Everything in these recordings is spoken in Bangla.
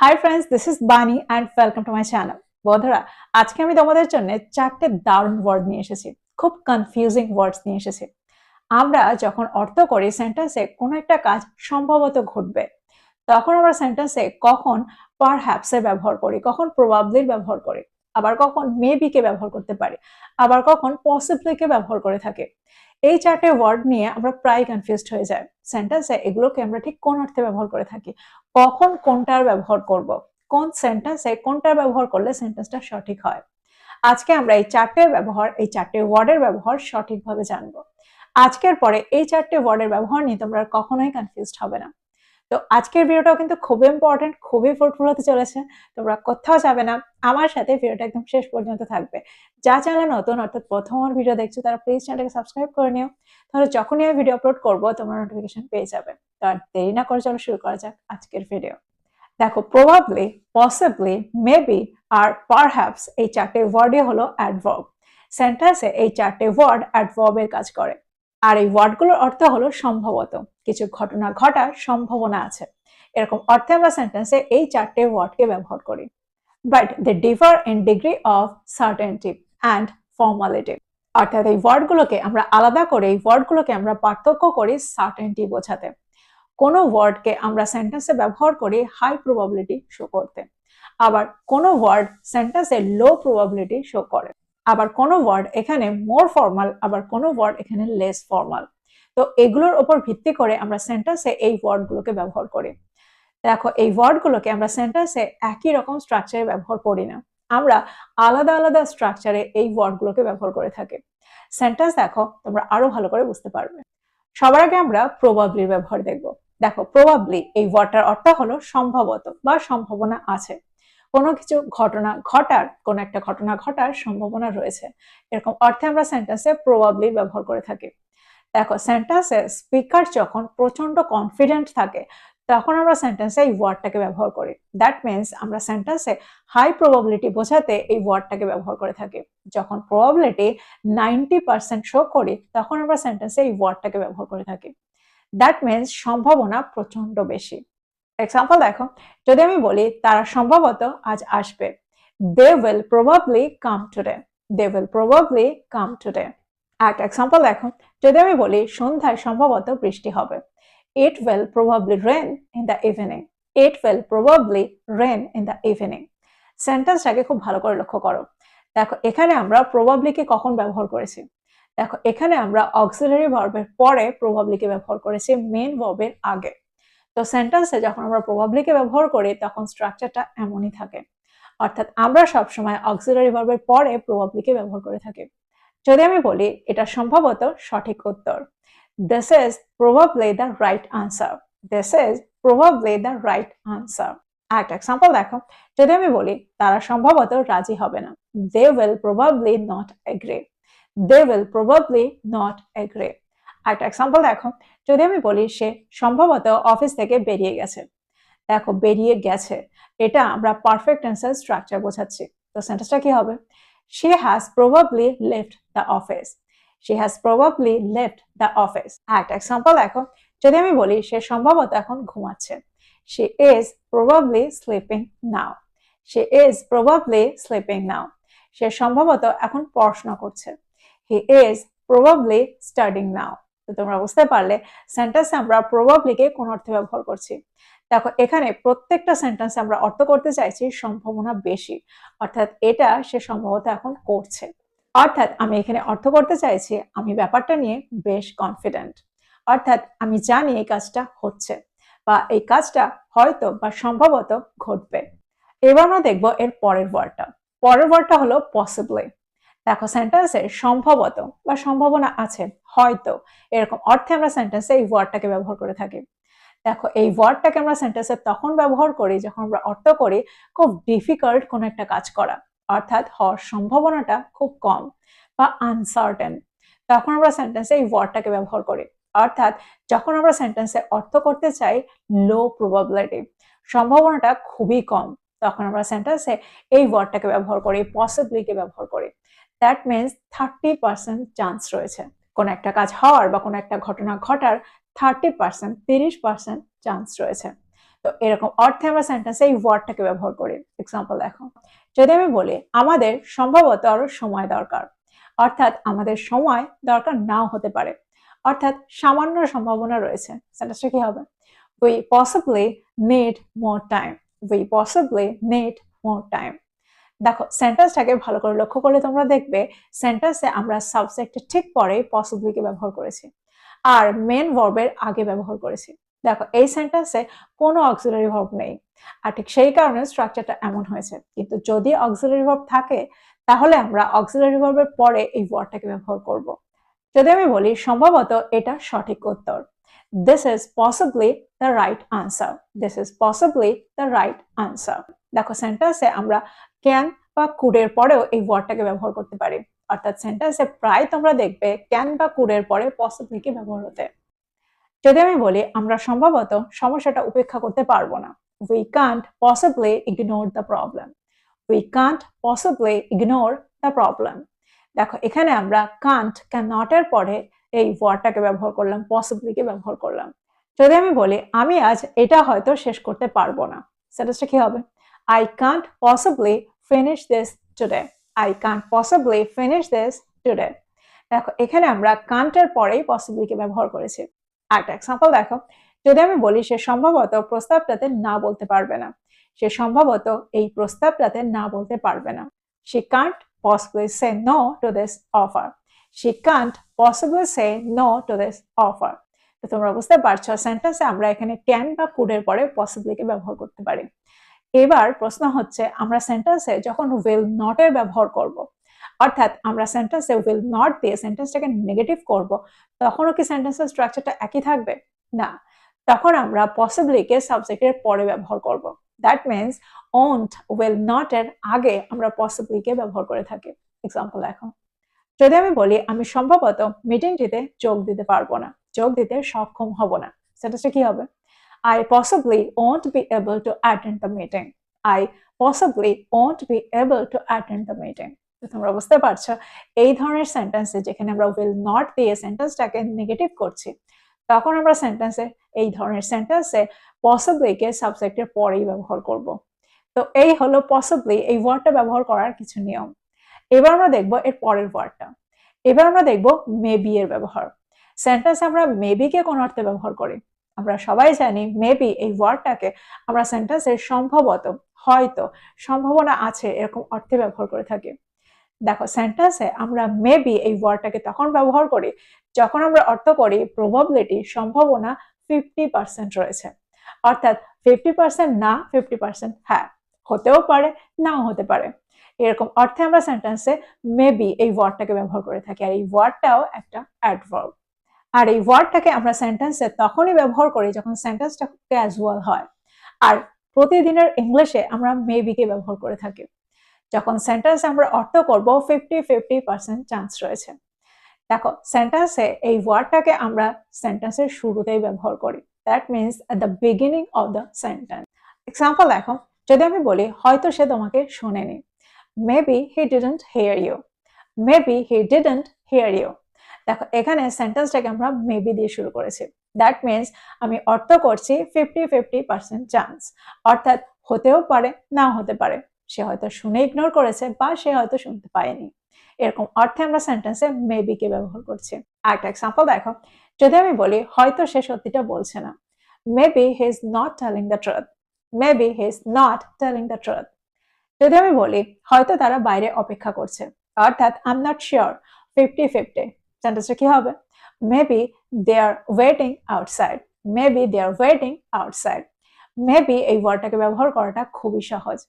হাই ফ্রেন্ডস, দিস ইজ বানি and welcome to my channel. বন্ধুরা, আজকে আমি তোমাদের জন্য চারটে দারুণ ওয়ার্ড নিয়ে এসেছি। খুব কনফিউজিং ওয়ার্ডস নিয়ে এসেছি। আমরা যখন অর্থ করি সেন্টেন্সে কোনো একটা কাজ সম্ভবত ঘটবে, তখন আমরা সেন্টেন্সে কখন পারহ্যাপস এর ব্যবহার করি, কখন প্রবাবলির ব্যবহার করি, আবার কখন মেবি কে ব্যবহার করতে পারি, আবার কখন পসিবলি কে ব্যবহার করে থাকি। এই চারটে ওয়ার্ড নিয়ে আমরা প্রায় কনফিউজড হয়ে যাই। সেন্টেন্সে এগুলোকে আমরা ঠিক কোন অর্থে ব্যবহার করে থাকি, কখন কোনটার ব্যবহার করব, কোন সেন্টেন্সে কোনটার ব্যবহার করলে সেন্টেন্সটা সঠিক হয়। আজকে আমরা এই চারটে ওয়ার্ডের ব্যবহার সঠিকভাবে জানবো। আজকের পরে এই চারটে ওয়ার্ডের ব্যবহার নিয়ে তোমরা কখনোই কনফিউজড হবে না। তো আজকের ভিডিওটাও কিন্তু খুবই ইম্পর্টেন্ট, খুবই ফ্রুটফুল হতে চলেছে। তোমরা কোথাও যাবে না, আমার সাথে ভিডিওটা একদম শেষ পর্যন্ত থাকবে। যা চ্যানেল নতুন অর্থাৎ প্রথম ভিডিও দেখছো তারা প্লিজ চ্যানেলটাকে সাবস্ক্রাইব করে নিও, তাহলে যখনই আমি ভিডিও আপলোড করবো তোমরা নোটিফিকেশন পেয়ে যাবে। তো আর দেরি না করে চলো শুরু করা যাক আজকের ভিডিও। দেখো, প্রবাবলি, পসিবলি, মেবি আর পারহ্যাপস এই চারটে ওয়ার্ডই হলো অ্যাডভার্ব। সেন্টেন্সে এই চারটে ওয়ার্ড অ্যাডভার্বের কাজ করে। আর এই ওয়ার্ডগুলোর অর্থ হলো সম্ভবত, কিছু ঘটনা ঘটার সম্ভাবনা আছে, এরকম অর্থে আমরা সেন্টেন্সে এই চারটে ওয়ার্ডকে ব্যবহার করি। But they differ in degree of certainty and formality. অর্থাৎ এই ওয়ার্ডগুলোকে আমরা আলাদা করে, এই ওয়ার্ডগুলোকে আমরা পার্থক্য করি সার্টেনটি বোঝাতে। কোনো ওয়ার্ডকে আমরা সেন্টেন্সে ব্যবহার করি হাই প্রবাবিলিটি শো করতে, আবার কোনো ওয়ার্ড সেন্টেন্সে লো প্রবাবিলিটি শো করে, আবার কোনো ওয়ার্ড এখানে মোর ফর্মাল, আবার কোনো ওয়ার্ড এখানে লেস ফর্মাল। তো এগুলোর উপর ভিত্তি করে আমরা সেন্টেন্সে এই ওয়ার্ডগুলোকে ব্যবহার করি। দেখো, এই ওয়ার্ডগুলোকে আমরা সেন্টেন্সে একই রকম স্ট্রাকচারে ব্যবহার করি না, আমরা আলাদা আলাদা স্ট্রাকচারে এই ওয়ার্ডগুলোকে ব্যবহার করে থাকি। সেন্টেন্স দেখো, তোমরা আরো ভালো করে বুঝতে পারবে। সবার আগে আমরা প্রবাবলির ব্যবহার দেখব। দেখো, প্রবাবলি এই ওয়ার্ডটার অর্থ হলো সম্ভবত বা সম্ভাবনা আছে, কোনো কিছু কোনো একটা ঘটনা ঘটার সম্ভাবনা রয়েছে, এরকম অর্থে আমরা সেন্টেন্সে প্রবাবলি ব্যবহার করে থাকি। দেখো, সেন্টেন্সে স্পিকার যখন প্রচন্ড কনফিডেন্ট থাকে তখন আমরা সেন্টেন্সে এই ওয়ার্ডটাকে ব্যবহার করি। দ্যাট মিনস আমরা সেন্টেন্সে হাই প্রবাবিলিটি বোঝাতে এই ওয়ার্ডটাকে ব্যবহার করে থাকি। যখন প্রবাবিলিটি 90% শো করি তখন আমরা সেন্টেন্সে এই ওয়ার্ডটাকে ব্যবহার করে থাকি। দ্যাট মিনস সম্ভাবনা প্রচন্ড বেশি। এক্সাম্পল দেখো, যদি আমি বলি তারা সম্ভবত আজ আসবে, they will probably come today, they will probably come today. একটা এক্সাম্পল দেখো, যদি আমি বলি সন্ধ্যায় সম্ভবত বৃষ্টি হবে, it will probably rain in the evening, it will probably rain in the evening. সেন্টেন্সটাকে খুব ভালো করে লক্ষ্য করো। দেখো, এখানে আমরা প্রবাবলিকে কখন ব্যবহার করেছি? দেখো, এখানে আমরা অক্সিলারি ভার্বের পরে প্রবাবলিকে ব্যবহার করেছি মেন ভার্বের আগে। তো সেন্টেন্সে যখন আমরা প্রবাবলিকে ব্যবহার করি তখন স্ট্রাকচারটা এমনই থাকে, অর্থাৎ আমরা সবসময় অক্সিলারি ভার্বের পরে প্রবাবলিকে ব্যবহার করে থাকি। যদি আমি বলি এটা সম্ভবত সঠিক উত্তর, this is probably the right answer, this is probably the right answer. একটা এক্সাম্পল দেখো, যদি আমি বলি তারা সম্ভবত রাজি হবে না, they will probably not agree, they will probably not agree. একটা এক্সাম্পল দেখো, যদি আমি বলি সে সম্ভবত অফিস থেকে বেরিয়ে গেছে। দেখো, বেরিয়ে গেছে এটা আমরা পারফেক্ট টেন্সের স্ট্রাকচার বোঝাচ্ছি। তো সেন্টেন্সটা কি হবে? She has probably left the office, she has probably left the office। একটা এক্সাম্পল দেখো, যদি আমি বলি সে সম্ভবত এখন ঘুমাচ্ছে, she is probably sleeping now, she is probably sleeping now। সে সম্ভবত এখন পড়াশোনা করছে, he is probably studying now। তো তোমরা বুঝতে পারলে সেন্টেন্সে আমরা প্রবাবলিকে কোন অর্থে ব্যবহার করছি। দেখো, এখানে প্রত্যেকটা সেন্টেন্সে আমরা অর্থ করতে চাইছি সম্ভাবনা বেশি, অর্থাৎ এটা সে সম্ভবত এখন করছে। অর্থাৎ আমি এখানে অর্থ করতে চাইছি আমি ব্যাপারটা নিয়ে বেশ কনফিডেন্ট, অর্থাৎ আমি জানি এই কাজটা হচ্ছে বা এই কাজটা হয়তো বা সম্ভবত ঘটবে। এবার আমরা দেখবো এর পরের ওয়ার্ডটা হলো পসিবলি। দেখো, সেন্টেন্সে সম্ভবত বা সম্ভাবনা আছে, হয়তো, এরকম অর্থে আমরা সেন্টেন্সে এই ওয়ার্ডটাকে ব্যবহার করে থাকি। দেখো, এই ওয়ার্ডটাকে আমরা সেন্টেন্সে তখন ব্যবহার করি যখন আমরা অর্থ করি খুব ডিফিকাল্ট কোনো একটা কাজ করা, অর্থাৎ হওয়ার সম্ভাবনাটা খুব কম বা আনসার্টেন, তখন আমরা সেন্টেন্সে এই ওয়ার্ডটাকে ব্যবহার করি। অর্থাৎ যখন আমরা সেন্টেন্সে অর্থ করতে চাই লো প্রবাবিলিটি, সম্ভাবনাটা খুবই কম, তখন আমরা সেন্টেন্সে এই ওয়ার্ডটাকে ব্যবহার করি, পসিবলিকে ব্যবহার করি। দ্যাট মিনস 30% চান্স রয়েছে কোনো একটা কাজ হওয়ার বা কোনো একটা ঘটনা ঘটার, 30% চান্স রয়েছে। তো এরকম অর্থে আমরা সেন্টেন্সে এই ওয়ার্ডটাকে ব্যবহার করি। এক্সাম্পল দেখো, যদি আমি বলি আমাদের সম্ভবত আরো সময় দরকার, অর্থাৎ আমাদের সময় দরকার নাও হতে পারে, অর্থাৎ সামান্য সম্ভাবনা রয়েছে। সেন্টেন্সটা কি হবে? We possibly need more time. We possibly need more time. দেখো সেন্টেন্সটাকে ভালো করে লক্ষ্য করলে তোমরা দেখবে সেন্টেন্সে আমরা সাবজেক্টের ঠিক পরে পসিবলিকে ব্যবহার করেছি আর মেন ভার্বের আগে ব্যবহার করেছি। দেখো এই সেন্টেন্সে কোনো অক্সিলারি ভার্ব নেই, আর ঠিক সেই কারণে স্ট্রাকচারটা এমন হয়েছে। কিন্তু যদি অক্সিলারি ভার্ব থাকে তাহলে আমরা অক্সিলারি ভার্বের পরে এই ওয়ার্ডটাকে ব্যবহার করব। যদি আমি বলি সম্ভবত এটা সঠিক উত্তর, this is possibly the right answer. This is possibly the right answer. দেখো সেন্টেন্সে আমরা ক্যান বা কুড এর পরেও এই ওয়ার্ডটাকে ব্যবহার করতে পারি, অর্থাৎ সেন্টেন্সে প্রায় তোমরা দেখবে ক্যান বা কুড এর পরে পসিবলি কে ব্যবহার হতে। যদি আমি বলি আমরা সম্ভবত সমস্যাটা উপেক্ষা করতে পারবো না, we can't possibly ignore the problem. We can't possibly ignore the problem. দেখো এখানে আমরা কান্ট ক্যানট এর পরে এই ওয়ার্ডটাকে ব্যবহার করলাম, পসিবলি কে ব্যবহার করলাম। যদি আমি বলি আমি আজ এটা হয়তো শেষ করতে পারবো না, সেন্টেন্সটা কি হবে? I can't possibly finish this today. I can't possibly finish this today. দেখো এখানে আমরা কান্ট এর পরেই পসিবলি কে ব্যবহার করেছি। আরেকটা এক্সাম্পল দেখো, যদি আমি বলি সে সম্ভবত প্রস্তাবটাতে না বলতে পারবে না, সে সম্ভবত এই প্রস্তাবটাতে না বলতে পারবে না। She can't possibly say no to this offer. She can't possibly say no to this offer. তো তোমরা বুঝতে পারছো সেন্টেন্সে আমরা এখানে ক্যান বা কুড এর পরে পসিবলি কে ব্যবহার করতে পারি। এবার প্রশ্ন হচ্ছে আমরা সেন্টেন্সে যখন উইল নট এর ব্যবহার করব, অর্থাৎ আমরা সেন্টেন্সে উইল নট দিয়ে সেন্টেন্সটাকে নেগেটিভ করব, তখনও কি সেন্টেন্সের স্ট্রাকচারটা একই থাকবে? না, তখন আমরা পসিবলি কে সাবজেক্টের পরে ব্যবহার করব। That means won't will not এর আগে আমরা পসিবলি কে ব্যবহার করে থাকি। এক্সাম্পল দেখো, যদি আমি বলি আমি সম্ভবত মিটিংটিতে যোগ দিতে পারবো না, যোগ দিতে সক্ষম হব না, সেটা কি হবে? I possibly won't be able to attend the meeting. I possibly won't be able to attend the meeting. তো তোমরা বুঝতে পারছো এই ধরনের সেন্টেন্সে যেখানে আমরা উইল নট দিয়ে সেন্টেন্সটাকে নেগেটিভ করছি, তখন আমরা সেন্টেন্সে এই ধরনের সেন্টেন্সে পসিবলি কে সাবজেক্টের পরেই ব্যবহার করব। তো এই হলো পসিবলি এই ওয়ার্ডটা ব্যবহার করার কিছু নিয়ম। এবার আমরা দেখব এর পরের ওয়ার্ডটা। এবার আমরা দেখব মেবি এর ব্যবহার। সেন্টেন্সে আমরা মেবি কে কোন অর্থে ব্যবহার করি? আমরা সবাই জানি মেবি এই ওয়ার্ডটাকে আমরা সেন্টেন্সের সম্ভবত, হয়তো, সম্ভাবনা আছে এরকম অর্থে ব্যবহার করে থাকি। দেখো সেন্টেন্সে আমরা মেবি এই ওয়ার্ডটাকে তখন ব্যবহার করি যখন আমরা অর্থ করি প্রবাবিলিটি, সম্ভাবনা 50% রয়েছে, অর্থাৎ 50% না 50% হ্যাঁ, হতেও পারে নাও হতে পারে, এরকম অর্থে আমরা সেন্টেন্সে মেবি এই ওয়ার্ডটাকে ব্যবহার করে থাকি। আর এই ওয়ার্ডটাও একটা অ্যাডভার্ব। আর এই ওয়ার্ডটাকে আমরা সেন্টেন্সে তখনই ব্যবহার করি যখন সেন্টেন্সটা ক্যাজুয়াল হয়। আর প্রতিদিনের ইংলিশে আমরা মেবি কে ব্যবহার করে থাকি যখন সেন্টেন্সে আমরা অর্থ করব 50% চান্স রয়েছে। দেখো সেন্টেন্সে এই ওয়ার্ডটাকে আমরা সেন্টেন্সের শুরুতেই ব্যবহার করি, that means at the beginning of the sentence. Example দেখো, যদি আমি বলি হয়তো সে তোমাকে শোনেনি, maybe he didn't hear you. Maybe he didn't hear you. দেখো এখানে সেন্টেন্সটাকে আমরা মেবি দিয়ে শুরু করেছি, দ্যাট মিনস আমি অর্থ করছি 50% চান্স, অর্থাৎ হতেও পারে নাও হতে পারে, সে হয়তো শুনে ইগনোর করেছে বা সে হয়তো শুনতে পায়নি, এরকম অর্থে আমরা সেন্টেন্সে মেবি কে ব্যবহার করছি। আরেকটা এক্সাম্পল দেখো, যদি আমি বলি হয়তো সে সত্যিটা বলছে না, maybe he is not telling the truth. Maybe he is not telling the truth. যদি আমি বলি হয়তো তারা বাইরে অপেক্ষা করছে, অর্থাৎ আই এম নট শিওর, 50-50, সেন্টেন্সটা কি হবে? Maybe they are waiting outside. Maybe they are waiting outside. Maybe এই ওয়ার্ডটাকে ব্যবহার করাটা খুবই সহজ,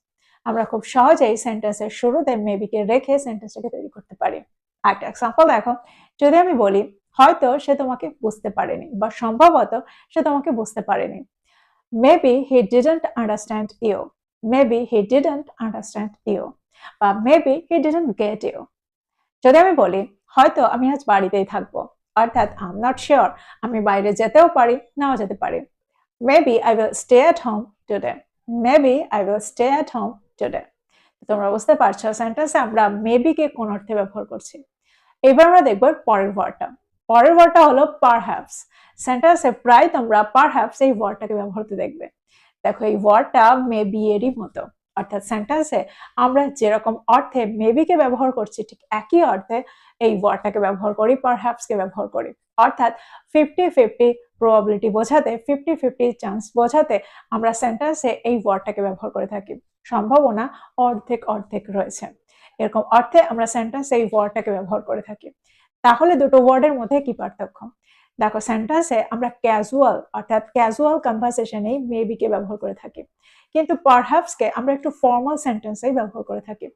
আমরা খুব সহজেই সেন্টেন্সের শুরুতে মেবি কে রেখে সেন্টেন্সটাকে তৈরি করতে পারি। একটা এক্সাম্পল দেখো, যদি আমি বলি হয়তো সে তোমাকে বুঝতে পারেনি বা সম্ভবত সে তোমাকে বুঝতে পারেনি, maybe he didn't understand you. Maybe he didn't understand you বা maybe he didn't get you. যদি আমি বলি হয়তো আমি আজ বাড়িতেই থাকবো, অর্থাৎ আই এম নট শিওর, আমি বাইরে যেতেও পারি নাও যেতে পারি, maybe I will stay at home today. Maybe I will stay at home today. তোমরা বুঝতে পারছো সেন্টেন্সে আমরা মেবি কে কোন অর্থে ব্যবহার করছি। এবার আমরা দেখব পরের ওয়ার্ডটা। পরের ওয়ার্ডটা হলো পারহ্যাপস। সেন্টেন্সে প্রায় তোমরা পারহ্যাপস এই ওয়ার্ডটাকে ব্যবহার করতে দেখবে। দেখো এই ওয়ার্ডটা মেবি এরই মতো, অর্থাৎ সেন্টেন্সে আমরা যেরকম অর্থে মেবিকে ব্যবহার করছি ঠিক একই অর্থে এই ওয়ার্ডটাকে ব্যবহার করি, পারহ্যাপসকে ব্যবহার করি। অর্থাৎ 50-50 প্রবাবিলিটি বোঝাতে, 50-50 চান্স বোঝাতে আমরা সেন্টেন্সে এই ওয়ার্ডটাকে ব্যবহার করে থাকি। সম্ভাবনা অর্ধেক অর্ধেক রয়েছে, এরকম অর্থে আমরা সেন্টেন্সে এই ওয়ার্ডটাকে ব্যবহার করে থাকি। তাহলে দুটো ওয়ার্ডের মধ্যে কি পার্থক্য? দেখো সেন্টেন্সে আমরা ক্যাজুয়াল অর্থাৎ ক্যাজুয়াল কনভারসেশনেই মেবিকে ব্যবহার করে থাকি, কিন্তু পারহ্যাপসকে আমরা একটু ফর্মাল সেন্টেন্সেই ব্যবহার করে থাকি,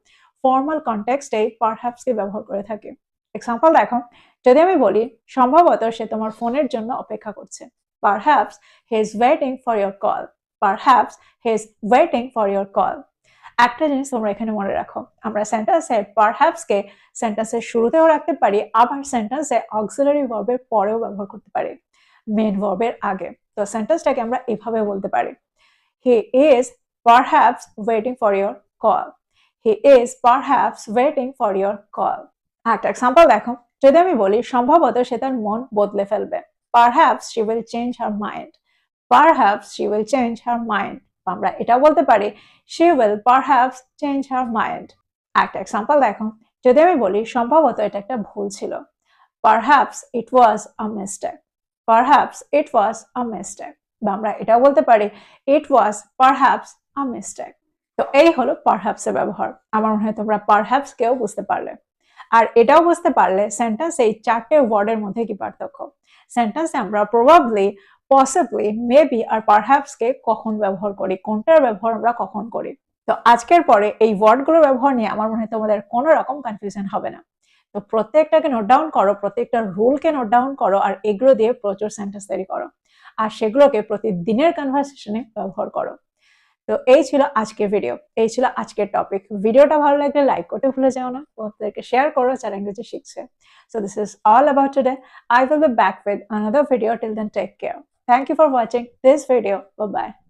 ফর্মাল কনটেক্সটেই পারহ্যাপসকে ব্যবহার করে থাকি। এক্সাম্পল দেখো, যদি আমি বলি সম্ভবত সে তোমার ফোনের জন্য অপেক্ষা করছে, perhaps he is waiting for your call, perhaps he is waiting for your call. একটা জিনিস তোমরা এখানে মনে রাখো, আমরা সেন্টেন্সে পারহ্যাপসকে সেন্টেন্সের শুরুতেও রাখতে পারি, আবার সেন্টেন্সে অক্সিলারি ভার্বের পরেও ব্যবহার করতে পারি, মেন ভার্বের আগে। তো সেন্টেন্সটাকে আমরা এভাবে বলতে পারি, he is perhaps waiting for your call, he is perhaps waiting for your call. একটা এক্সাম্পল দেখো, যদি আমি বলি সম্ভবত সে তার মন বদলে ফেলবে, perhaps she will change her mind, perhaps she will change her mind. আমরা এটা বলতে পারি she will perhaps change her mind. একটা এক্সাম্পল দেখো, যদি আমি বলি সম্ভবত এটা একটা ভুল ছিল, perhaps it was a mistake, perhaps it was a mistake। বা আমরা এটাও বলতে পারি it was perhaps a mistake। তো এই হলো perhaps এর ব্যবহার। আমার মনে হয় তোমরা perhaps কেও বুঝতে পারলে, আর এটাও বুঝতে পারলে সেন্টেন্স এই চারটে ওয়ার্ডের মধ্যে কি পার্থক্য। সেন্টেন্সে আমরা প্রবাবলি, পসিবলি, মেবি আর পারহ্যাপস কে কখন ব্যবহার করি, কোনটার ব্যবহার আমরা কখন করি। তো আজকের পরে এই ওয়ার্ডগুলোর ব্যবহার নিয়ে আমার মনে হয় তোমাদের কোনো রকম কনফিউশন হবে না। তো প্রত্যেকটাকে নোট ডাউন করো, প্রত্যেকটা রুলকে নোট ডাউন করো, আর এগুলো দিয়ে প্রচুর সেন্টেন্স তৈরি করো, আর সেগুলোকে প্রতিদিনের কনভারসেশনে ব্যবহার করো। তো এই ছিল আজকের ভিডিও, এই ছিল আজকের টপিক। ভিডিওটা ভালো লাগলে লাইক করতে ভুলে যাও না, বন্ধুদেরকে শেয়ার করো যারা ইংরেজি শিখছে। So this is all about today. I will be back with another video. Till then, take care. Thank you for watching this video. Bye bye.